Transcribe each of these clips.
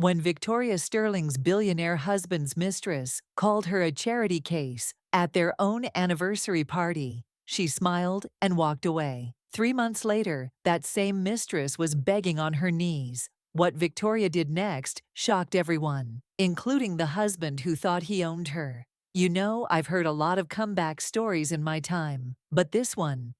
when Victoria Sterling's billionaire husband's mistress called her a charity case at their own anniversary party. She smiled and walked away. 3 months later, that same mistress was begging on her knees. What Victoria did next shocked everyone, including the husband who thought he owned her. You know, I've heard a lot of comeback stories in my time, but this one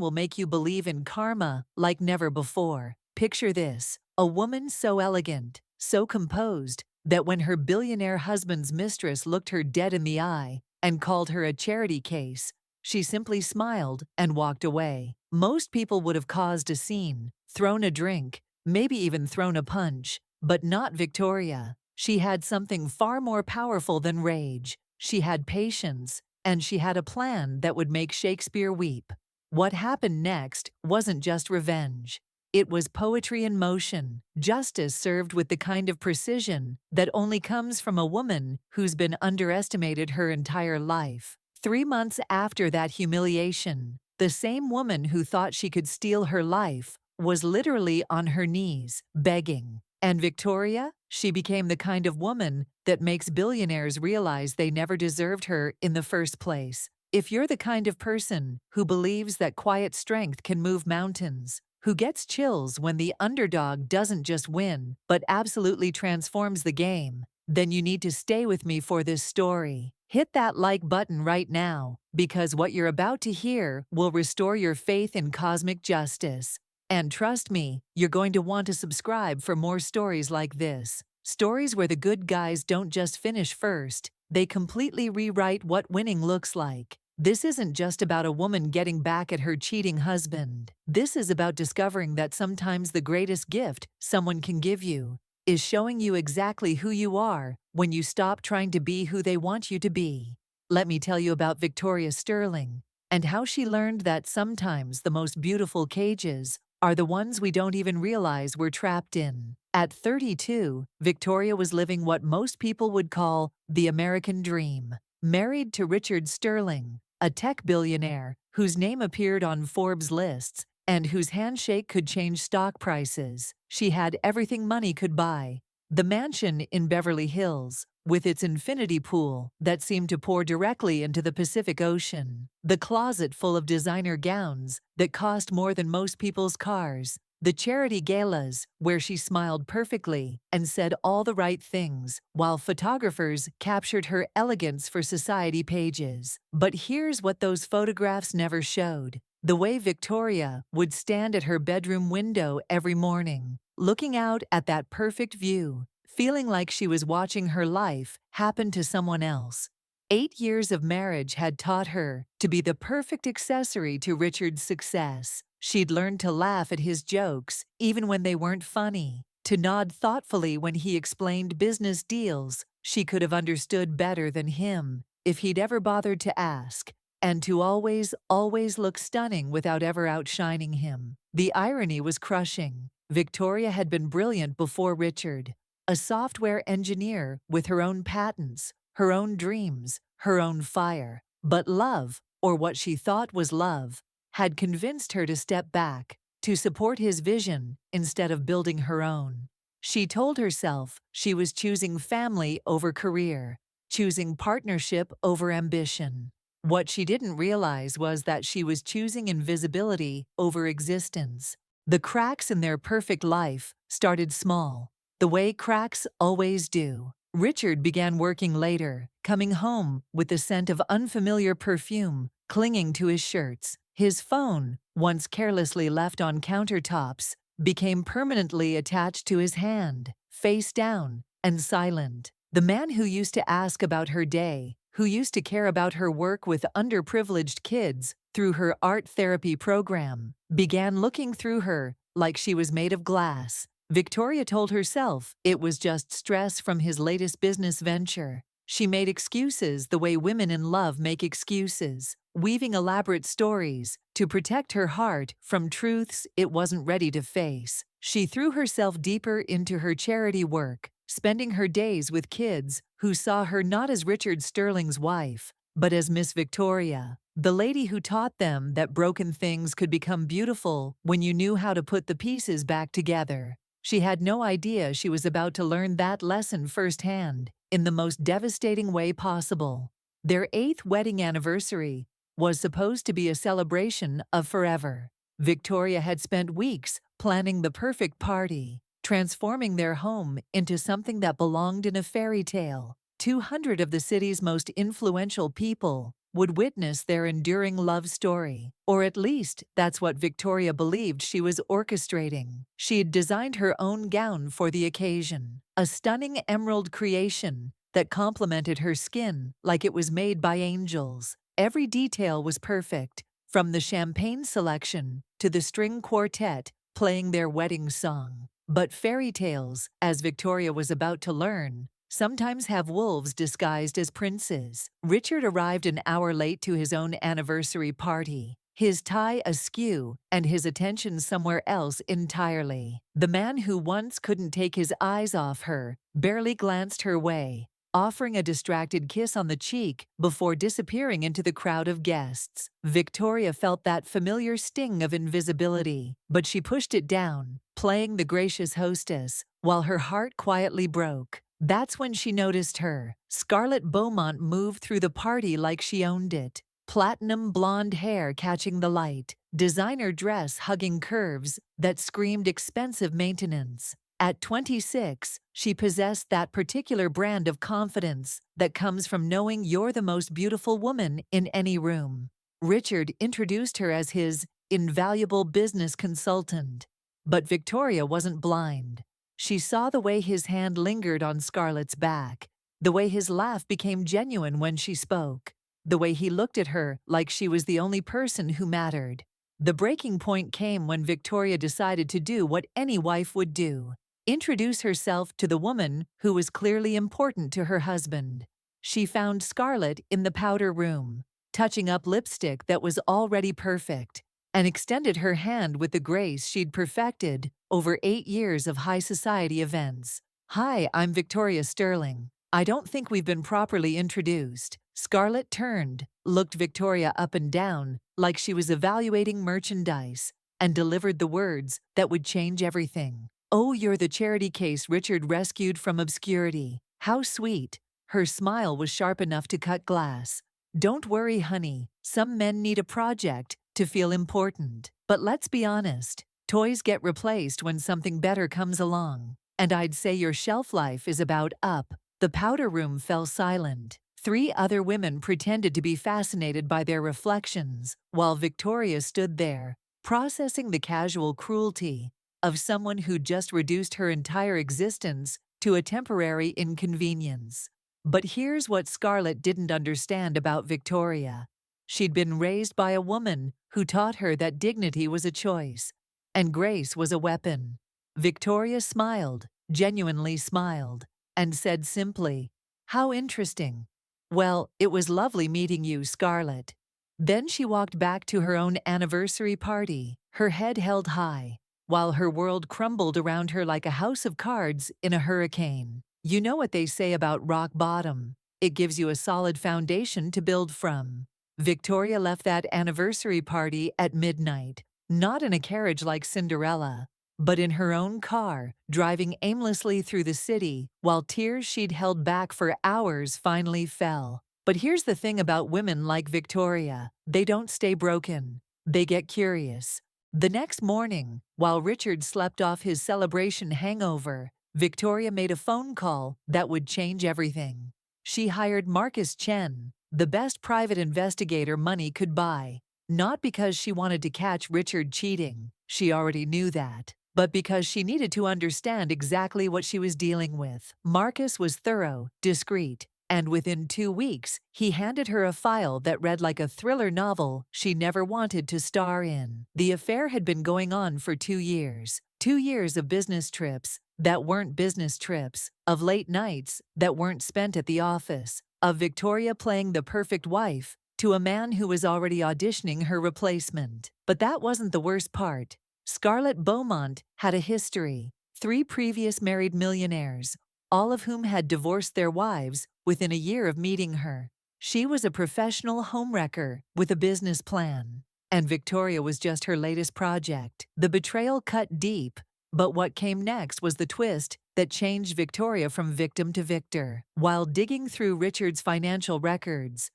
will make you believe in karma like never before. Picture this, a woman so elegant, so composed, that when her billionaire husband's mistress looked her dead in the eye and called her a charity case, she simply smiled and walked away. Most people would have caused a scene, thrown a drink, maybe even thrown a punch, but not Victoria. She had something far more powerful than rage. She had patience, and she had a plan that would make Shakespeare weep. What happened next wasn't just revenge. It was poetry in motion, justice served with the kind of precision that only comes from a woman who's been underestimated her entire life. 3 months after that humiliation, the same woman who thought she could steal her life was literally on her knees, begging. And Victoria? She became the kind of woman that makes billionaires realize they never deserved her in the first place. If you're the kind of person who believes that quiet strength can move mountains, who gets chills when the underdog doesn't just win, but absolutely transforms the game, then you need to stay with me for this story. Hit that like button right now, because what you're about to hear will restore your faith in cosmic justice. And trust me, you're going to want to subscribe for more stories like this. Stories where the good guys don't just finish first, they completely rewrite what winning looks like. This isn't just about a woman getting back at her cheating husband. This is about discovering that sometimes the greatest gift someone can give you is showing you exactly who you are when you stop trying to be who they want you to be. Let me tell you about Victoria Sterling and how she learned that sometimes the most beautiful cages are the ones we don't even realize we're trapped in. At 32, Victoria was living what most people would call the American dream. Married to Richard Sterling, a tech billionaire whose name appeared on Forbes lists and whose handshake could change stock prices. She had everything money could buy. The mansion in Beverly Hills, with its infinity pool that seemed to pour directly into the Pacific Ocean. The closet full of designer gowns that cost more than most people's cars. The charity galas where she smiled perfectly and said all the right things, while photographers captured her elegance for society pages. But here's what those photographs never showed. The way Victoria would stand at her bedroom window every morning, looking out at that perfect view, feeling like she was watching her life happen to someone else. 8 years of marriage had taught her to be the perfect accessory to Richard's success. She'd learned to laugh at his jokes, even when they weren't funny, to nod thoughtfully when he explained business deals she could have understood better than him if he'd ever bothered to ask, and to always look stunning without ever outshining him. The irony was crushing. Victoria had been brilliant before Richard, a software engineer with her own patents, her own dreams, her own fire. But love, or what she thought was love, had convinced her to step back, to support his vision instead of building her own. She told herself she was choosing family over career, choosing partnership over ambition. What she didn't realize was that she was choosing invisibility over existence. The cracks in their perfect life started small, the way cracks always do. Richard began working later, coming home with the scent of unfamiliar perfume clinging to his shirts. His phone, once carelessly left on countertops, became permanently attached to his hand, face down and silent. The man who used to ask about her day, who used to care about her work with underprivileged kids through her art therapy program, began looking through her like she was made of glass. Victoria told herself it was just stress from his latest business venture. She made excuses the way women in love make excuses, weaving elaborate stories to protect her heart from truths it wasn't ready to face. She threw herself deeper into her charity work, spending her days with kids who saw her not as Richard Sterling's wife, but as Miss Victoria, the lady who taught them that broken things could become beautiful when you knew how to put the pieces back together. She had no idea she was about to learn that lesson firsthand, in the most devastating way possible. Their 8th wedding anniversary was supposed to be a celebration of forever. Victoria had spent weeks planning the perfect party, transforming their home into something that belonged in a fairy tale. 200 of the city's most influential people would witness their enduring love story, or at least that's what Victoria believed she was orchestrating. She had designed her own gown for the occasion, a stunning emerald creation that complemented her skin like it was made by angels. Every detail was perfect, from the champagne selection to the string quartet playing their wedding song. But fairy tales, as Victoria was about to learn, sometimes have wolves disguised as princes. Richard arrived an hour late to his own anniversary party, his tie askew and his attention somewhere else entirely. The man who once couldn't take his eyes off her barely glanced her way, offering a distracted kiss on the cheek before disappearing into the crowd of guests. Victoria felt that familiar sting of invisibility, but she pushed it down, playing the gracious hostess, while her heart quietly broke. That's when she noticed her. Scarlett Beaumont moved through the party like she owned it. Platinum blonde hair catching the light, designer dress hugging curves that screamed expensive maintenance. At 26, she possessed that particular brand of confidence that comes from knowing you're the most beautiful woman in any room. Richard introduced her as his invaluable business consultant. But Victoria wasn't blind. She saw the way his hand lingered on Scarlett's back, the way his laugh became genuine when she spoke, the way he looked at her like she was the only person who mattered. The breaking point came when Victoria decided to do what any wife would do: introduce herself to the woman who was clearly important to her husband. She found Scarlett in the powder room, touching up lipstick that was already perfect, and extended her hand with the grace she'd perfected over 8 years of high society events. "Hi, I'm Victoria Sterling. I don't think we've been properly introduced." Scarlett turned, looked Victoria up and down like she was evaluating merchandise, and delivered the words that would change everything. "Oh, you're the charity case Richard rescued from obscurity. How sweet." Her smile was sharp enough to cut glass. "Don't worry, honey. Some men need a project to feel important. But let's be honest. Toys get replaced when something better comes along. And I'd say your shelf life is about up." The powder room fell silent. 3 other women pretended to be fascinated by their reflections, while Victoria stood there, processing the casual cruelty of someone who'd just reduced her entire existence to a temporary inconvenience. But here's what Scarlett didn't understand about Victoria. She'd been raised by a woman who taught her that dignity was a choice, and grace was a weapon. Victoria smiled, genuinely smiled, and said simply, "How interesting. Well, it was lovely meeting you, Scarlett." Then she walked back to her own anniversary party, her head held high, while her world crumbled around her like a house of cards in a hurricane. You know what they say about rock bottom. It gives you a solid foundation to build from. Victoria left that anniversary party at midnight, not in a carriage like Cinderella, but in her own car, driving aimlessly through the city while tears she'd held back for hours finally fell. But here's the thing about women like Victoria: they don't stay broken. They get curious. The next morning, while Richard slept off his celebration hangover, Victoria made a phone call that would change everything. She hired Marcus Chen, the best private investigator money could buy, not because she wanted to catch Richard cheating, she already knew that, but because she needed to understand exactly what she was dealing with. Marcus was thorough, discreet, and within 2 weeks, he handed her a file that read like a thriller novel she never wanted to star in. The affair had been going on for 2 years. 2 years of business trips that weren't business trips, of late nights that weren't spent at the office, of Victoria playing the perfect wife to a man who was already auditioning her replacement. But that wasn't the worst part. Scarlett Beaumont had a history. 3 previous married millionaires, all of whom had divorced their wives within a year of meeting her. She was a professional homewrecker with a business plan, and Victoria was just her latest project. The betrayal cut deep, But what came next was the twist that changed Victoria from victim to victor. While digging through Richard's financial records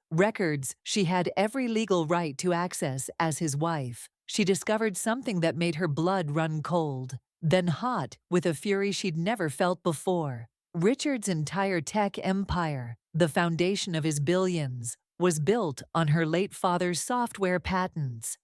she had every legal right to access as his wife, she discovered something that made her blood run cold, then hot with a fury she'd never felt before. Richard's entire tech empire, the foundation of his billions, was built on her late father's software patents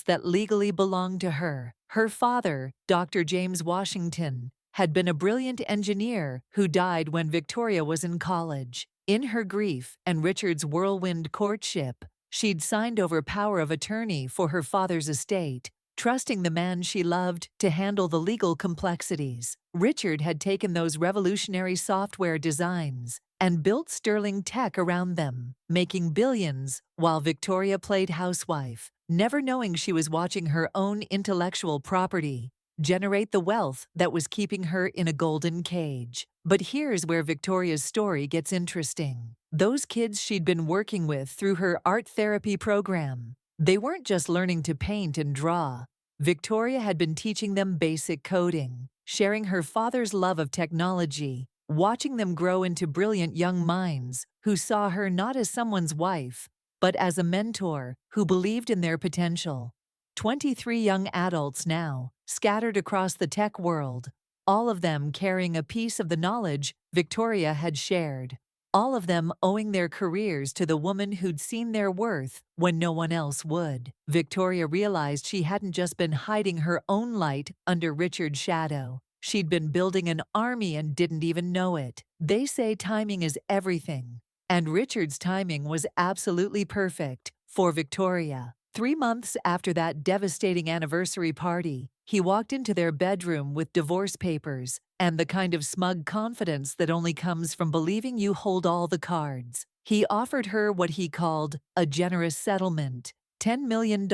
that legally belonged to her. Her father, Dr. James Washington, had been a brilliant engineer who died when Victoria was in college. In her grief and Richard's whirlwind courtship, she'd signed over power of attorney for her father's estate, trusting the man she loved to handle the legal complexities. Richard had taken those revolutionary software designs and built sterling tech around them, making billions while Victoria played housewife, never knowing she was watching her own intellectual property generate the wealth that was keeping her in a golden cage. But here's where Victoria's story gets interesting. Those kids she'd been working with through her art therapy program, they weren't just learning to paint and draw. Victoria had been teaching them basic coding, sharing her father's love of technology, watching them grow into brilliant young minds who saw her not as someone's wife, but as a mentor who believed in their potential. 23 young adults now, scattered across the tech world, all of them carrying a piece of the knowledge Victoria had shared. All of them owing their careers to the woman who'd seen their worth when no one else would. Victoria realized she hadn't just been hiding her own light under Richard's shadow. She'd been building an army and didn't even know it. They say timing is everything, and Richard's timing was absolutely perfect for Victoria. 3 months after that devastating anniversary party, he walked into their bedroom with divorce papers and the kind of smug confidence that only comes from believing you hold all the cards. He offered her what he called a generous settlement, $10 million,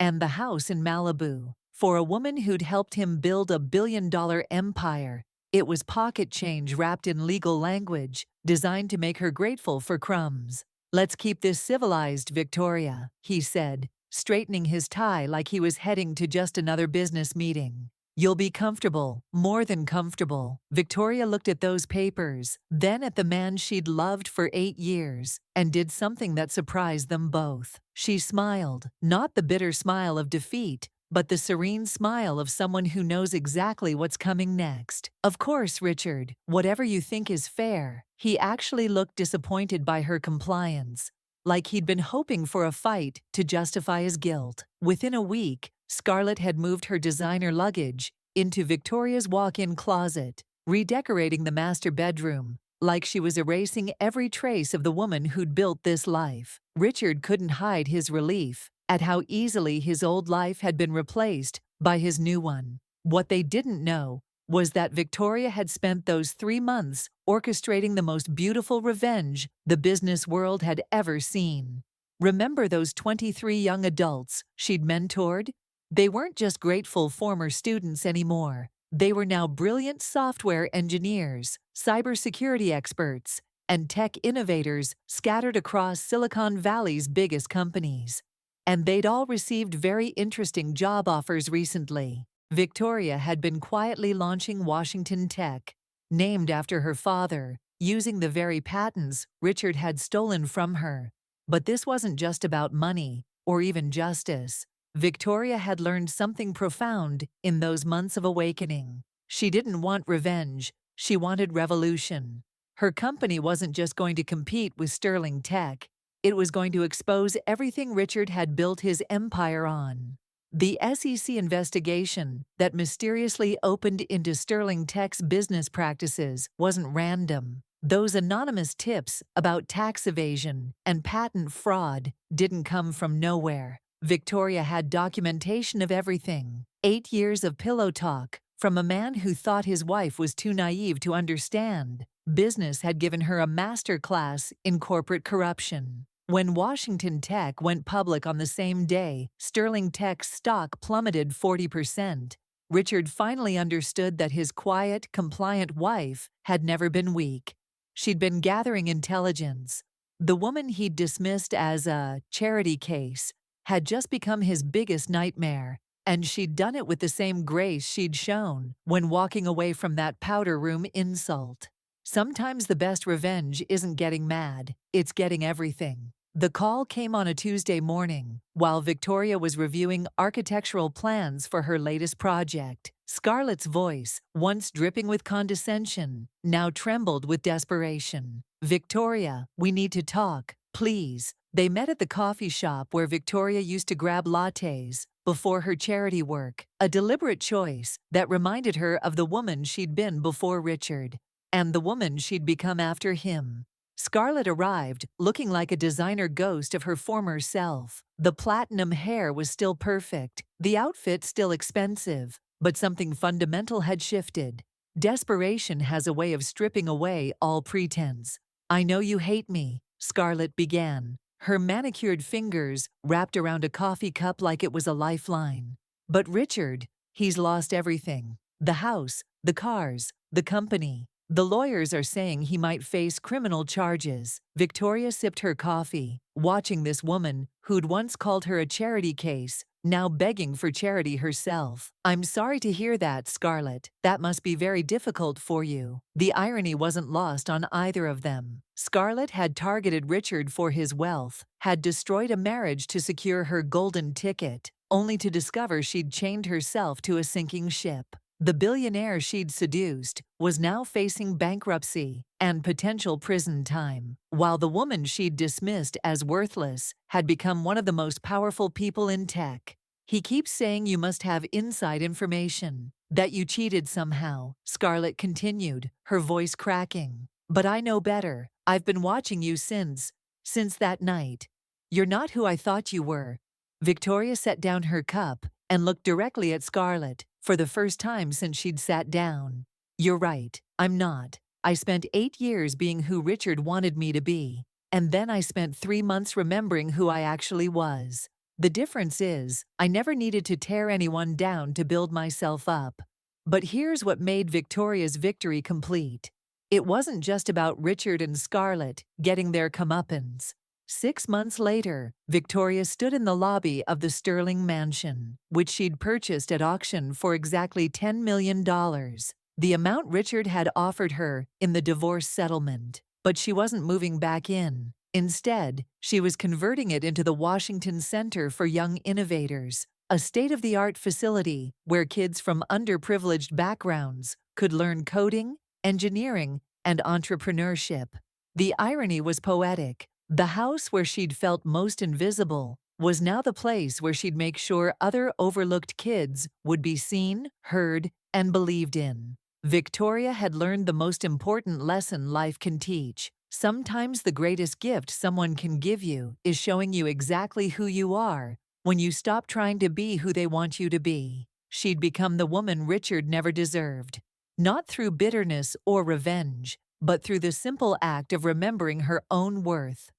and the house in Malibu. For a woman who'd helped him build a billion-dollar empire, it was pocket change wrapped in legal language, designed to make her grateful for crumbs. "Let's keep this civilized, Victoria," he said, straightening his tie like he was heading to just another business meeting. "You'll be comfortable, more than comfortable." Victoria looked at those papers, then at the man she'd loved for 8 years, and did something that surprised them both. She smiled, not the bitter smile of defeat, but the serene smile of someone who knows exactly what's coming next. "Of course, Richard, whatever you think is fair." He actually looked disappointed by her compliance, like he'd been hoping for a fight to justify his guilt. Within a week, Scarlett had moved her designer luggage into Victoria's walk-in closet, redecorating the master bedroom, like she was erasing every trace of the woman who'd built this life. Richard couldn't hide his relief at how easily his old life had been replaced by his new one. What they didn't know was that Victoria had spent those 3 months orchestrating the most beautiful revenge the business world had ever seen. Remember those 23 young adults she'd mentored? They weren't just grateful former students anymore. They were now brilliant software engineers, cybersecurity experts, and tech innovators scattered across Silicon Valley's biggest companies. And they'd all received very interesting job offers recently. Victoria had been quietly launching Washington Tech, named after her father, using the very patents Richard had stolen from her. But this wasn't just about money or even justice. Victoria had learned something profound in those months of awakening. She didn't want revenge, she wanted revolution. Her company wasn't just going to compete with sterling tech, it was going to expose everything Richard had built his empire on. The SEC investigation that mysteriously opened into Sterling Tech's business practices wasn't random. Those anonymous tips about tax evasion and patent fraud didn't come from nowhere. Victoria had documentation of everything. 8 years of pillow talk from a man who thought his wife was too naive to understand. Business had given her a master class in corporate corruption. When Washington Tech went public on the same day, Sterling Tech's stock plummeted 40%. Richard finally understood that his quiet, compliant wife had never been weak. She'd been gathering intelligence. The woman he'd dismissed as a charity case had just become his biggest nightmare. And she'd done it with the same grace she'd shown when walking away from that powder room insult. Sometimes the best revenge isn't getting mad, it's getting everything. The call came on a Tuesday morning, while Victoria was reviewing architectural plans for her latest project. Scarlett's voice, once dripping with condescension, now trembled with desperation. "Victoria, we need to talk, please." They met at the coffee shop where Victoria used to grab lattes before her charity work, a deliberate choice that reminded her of the woman she'd been before Richard, and the woman she'd become after him. Scarlett arrived, looking like a designer ghost of her former self. The platinum hair was still perfect, the outfit still expensive, but something fundamental had shifted. Desperation has a way of stripping away all pretense. "I know you hate me," Scarlett began, her manicured fingers wrapped around a coffee cup like it was a lifeline. "But Richard, he's lost everything. The house, the cars, the company. The lawyers are saying he might face criminal charges." Victoria sipped her coffee, watching this woman, who'd once called her a charity case, now begging for charity herself. "I'm sorry to hear that, Scarlett. That must be very difficult for you." The irony wasn't lost on either of them. Scarlett had targeted Richard for his wealth, had destroyed a marriage to secure her golden ticket, only to discover she'd chained herself to a sinking ship. The billionaire she'd seduced was now facing bankruptcy and potential prison time, while the woman she'd dismissed as worthless had become one of the most powerful people in tech. "He keeps saying you must have inside information, that you cheated somehow," Scarlett continued, her voice cracking. "But I know better. I've been watching you since that night. You're not who I thought you were." Victoria set down her cup and looked directly at Scarlett, for the first time since she'd sat down. "You're right, I'm not. I spent 8 years being who Richard wanted me to be, and then I spent 3 months remembering who I actually was. The difference is, I never needed to tear anyone down to build myself up." But here's what made Victoria's victory complete. It wasn't just about Richard and Scarlett getting their comeuppance. 6 months later, Victoria stood in the lobby of the Sterling mansion, which she'd purchased at auction for exactly $10 million, the amount Richard had offered her in the divorce settlement. But she wasn't moving back in. Instead, she was converting it into the Washington Center for Young Innovators, a state-of-the-art facility where kids from underprivileged backgrounds could learn coding, engineering, and entrepreneurship. The irony was poetic. The house where she'd felt most invisible was now the place where she'd make sure other overlooked kids would be seen, heard, and believed in. Victoria had learned the most important lesson life can teach. Sometimes the greatest gift someone can give you is showing you exactly who you are when you stop trying to be who they want you to be. She'd become the woman Richard never deserved, not through bitterness or revenge, but through the simple act of remembering her own worth.